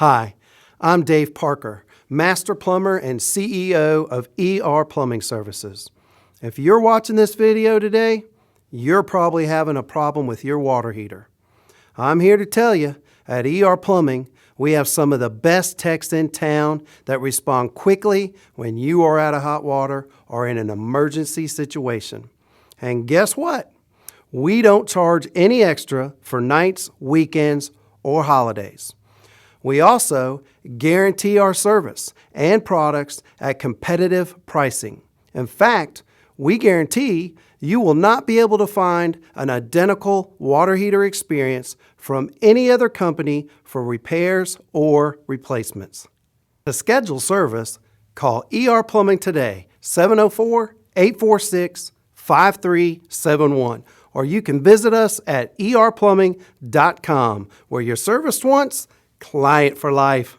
Hi, I'm Dave Parker, Master Plumber and CEO of ER Plumbing Services. If you're watching this video today, you're probably having a problem with your water heater. I'm here to tell you, at ER Plumbing, we have some of the best techs in town that respond quickly when you are out of hot water or in an emergency situation. And guess what? We don't charge any extra for nights, weekends, or holidays. We also guarantee our service and products at competitive pricing. In fact, we guarantee you will not be able to find an identical water heater experience from any other company for repairs or replacements. To schedule service, call ER Plumbing today, 704-846-5371, or you can visit us at erplumbing.com, where you're serviced once, client for life.